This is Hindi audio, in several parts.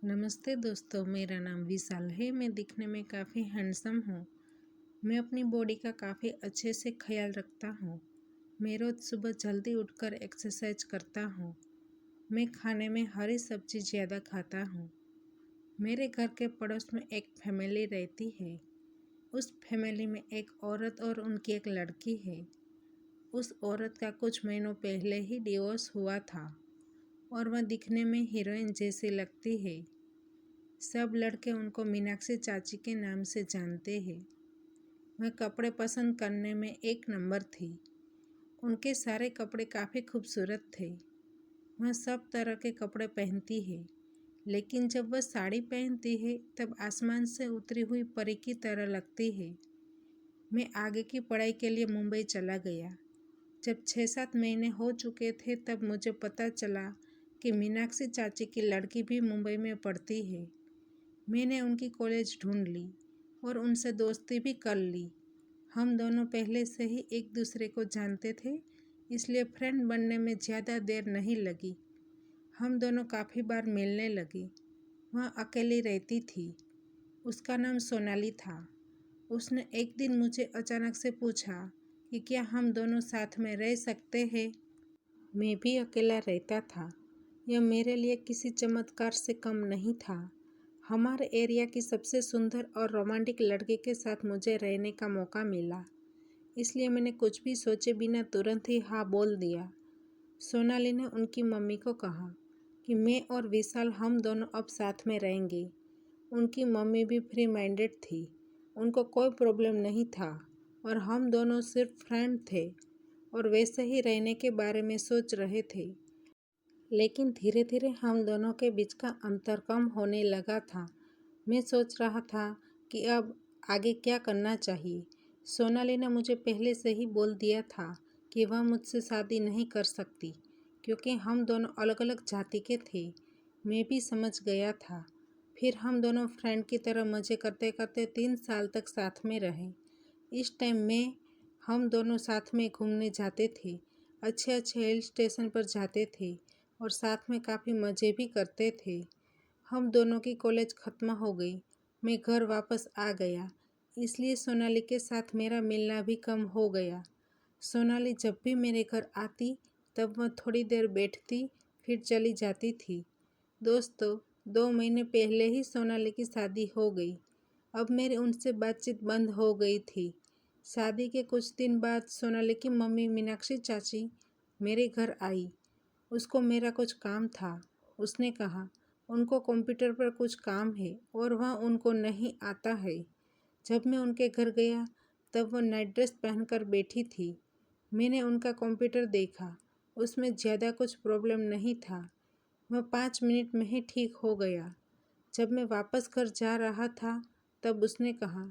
नमस्ते दोस्तों, मेरा नाम विशाल है। मैं दिखने में काफ़ी हैंडसम हूँ। मैं अपनी बॉडी का काफ़ी अच्छे से ख्याल रखता हूँ। मैं रोज़ सुबह जल्दी उठकर एक्सरसाइज करता हूँ। मैं खाने में हरी सब्जी ज़्यादा खाता हूँ। मेरे घर के पड़ोस में एक फैमिली रहती है। उस फैमिली में एक औरत और उनकी एक लड़की है। उस औरत का कुछ महीनों पहले ही डिवोर्स हुआ था और वह दिखने में हीरोइन जैसी लगती है। सब लड़के उनको मीनाक्षी चाची के नाम से जानते हैं। वह कपड़े पसंद करने में एक नंबर थी। उनके सारे कपड़े काफ़ी खूबसूरत थे। वह सब तरह के कपड़े पहनती है, लेकिन जब वह साड़ी पहनती है तब आसमान से उतरी हुई परी की तरह लगती है। मैं आगे की पढ़ाई के लिए मुंबई चला गया। जब 6-7 महीने हो चुके थे तब मुझे पता चला कि मीनाक्षी चाची की लड़की भी मुंबई में पढ़ती है। मैंने उनकी कॉलेज ढूंढ ली और उनसे दोस्ती भी कर ली। हम दोनों पहले से ही एक दूसरे को जानते थे, इसलिए फ्रेंड बनने में ज़्यादा देर नहीं लगी। हम दोनों काफ़ी बार मिलने लगे। वह अकेली रहती थी। उसका नाम सोनाली था। उसने एक दिन मुझे अचानक से पूछा कि क्या हम दोनों साथ में रह सकते हैं। मैं भी अकेला रहता था। यह मेरे लिए किसी चमत्कार से कम नहीं था। हमारे एरिया की सबसे सुंदर और रोमांटिक लड़की के साथ मुझे रहने का मौका मिला, इसलिए मैंने कुछ भी सोचे बिना तुरंत ही हाँ बोल दिया। सोनाली ने उनकी मम्मी को कहा कि मैं और विशाल हम दोनों अब साथ में रहेंगे। उनकी मम्मी भी फ्री माइंडेड थी। उनको कोई प्रॉब्लम नहीं था और हम दोनों सिर्फ फ्रेंड थे और वैसे ही रहने के बारे में सोच रहे थे। लेकिन धीरे धीरे हम दोनों के बीच का अंतर कम होने लगा था। मैं सोच रहा था कि अब आगे क्या करना चाहिए। सोनाली ने मुझे पहले से ही बोल दिया था कि वह मुझसे शादी नहीं कर सकती, क्योंकि हम दोनों अलग अलग जाति के थे। मैं भी समझ गया था। फिर हम दोनों फ्रेंड की तरह मज़े करते करते 3 साल तक साथ में रहे। इस टाइम में हम दोनों साथ में घूमने जाते थे, अच्छे अच्छे हिल स्टेशन पर जाते थे और साथ में काफ़ी मज़े भी करते थे। हम दोनों की कॉलेज ख़त्म हो गई। मैं घर वापस आ गया, इसलिए सोनाली के साथ मेरा मिलना भी कम हो गया। सोनाली जब भी मेरे घर आती तब वह थोड़ी देर बैठती, फिर चली जाती थी। दोस्तों, 2 महीने पहले ही सोनाली की शादी हो गई। अब मेरी उनसे बातचीत बंद हो गई थी। शादी के कुछ दिन बाद सोनाली की मम्मी मीनाक्षी चाची मेरे घर आई। उसको मेरा कुछ काम था। उसने कहा उनको कंप्यूटर पर कुछ काम है और वह उनको नहीं आता है। जब मैं उनके घर गया तब वह नाइट ड्रेस पहनकर बैठी थी। मैंने उनका कंप्यूटर देखा। उसमें ज़्यादा कुछ प्रॉब्लम नहीं था। वह 5 मिनट में ही ठीक हो गया। जब मैं वापस घर जा रहा था तब उसने कहा,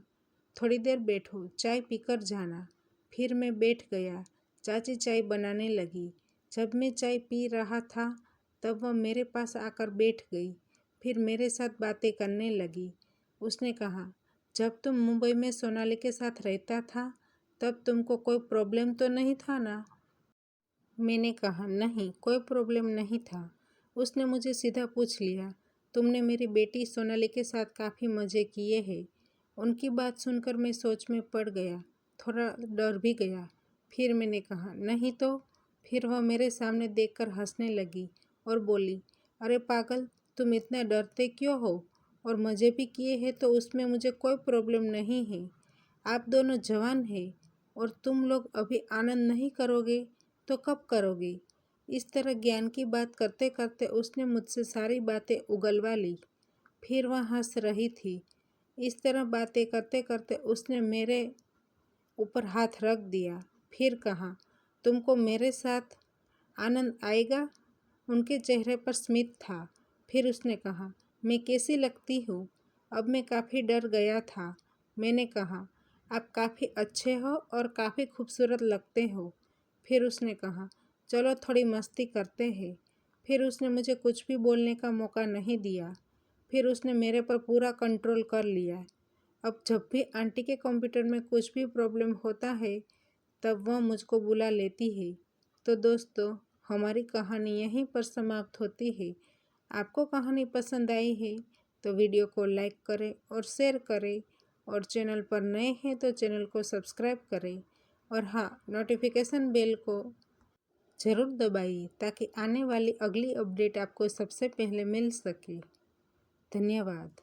थोड़ी देर बैठो, चाय पीकर जाना। फिर मैं बैठ गया। चाची चाय बनाने लगी। जब मैं चाय पी रहा था तब वह मेरे पास आकर बैठ गई। फिर मेरे साथ बातें करने लगी। उसने कहा, जब तुम मुंबई में सोनाली के साथ रहता था तब तुमको कोई प्रॉब्लम तो नहीं था ना? मैंने कहा, नहीं, कोई प्रॉब्लम नहीं था। उसने मुझे सीधा पूछ लिया, तुमने मेरी बेटी सोनाली के साथ काफ़ी मज़े किए हैं? उनकी बात सुनकर मैं सोच में पड़ गया, थोड़ा डर भी गया। फिर मैंने कहा, नहीं तो? फिर वह मेरे सामने देखकर हंसने लगी और बोली, अरे पागल, तुम इतना डरते क्यों हो? और मज़े भी किए हैं तो उसमें मुझे कोई प्रॉब्लम नहीं है। आप दोनों जवान हैं और तुम लोग अभी आनंद नहीं करोगे तो कब करोगे? इस तरह ज्ञान की बात करते करते उसने मुझसे सारी बातें उगलवा ली। फिर वह हंस रही थी। इस तरह बातें करते करते उसने मेरे ऊपर हाथ रख दिया। फिर कहा, तुमको मेरे साथ आनंद आएगा? उनके चेहरे पर स्मित था। फिर उसने कहा, मैं कैसी लगती हूँ? अब मैं काफ़ी डर गया था। मैंने कहा, आप काफ़ी अच्छे हो और काफ़ी खूबसूरत लगते हो। फिर उसने कहा, चलो थोड़ी मस्ती करते हैं। फिर उसने मुझे कुछ भी बोलने का मौका नहीं दिया। फिर उसने मेरे पर पूरा कंट्रोल कर लिया। अब जब भी आंटी के कंप्यूटर में कुछ भी प्रॉब्लम होता है तब वह मुझको बुला लेती है। तो दोस्तों, हमारी कहानी यहीं पर समाप्त होती है। आपको कहानी पसंद आई है तो वीडियो को लाइक करें और शेयर करें, और चैनल पर नए हैं तो चैनल को सब्सक्राइब करें, और हाँ, नोटिफिकेशन बेल को ज़रूर दबाइए ताकि आने वाली अगली अपडेट आपको सबसे पहले मिल सके। धन्यवाद।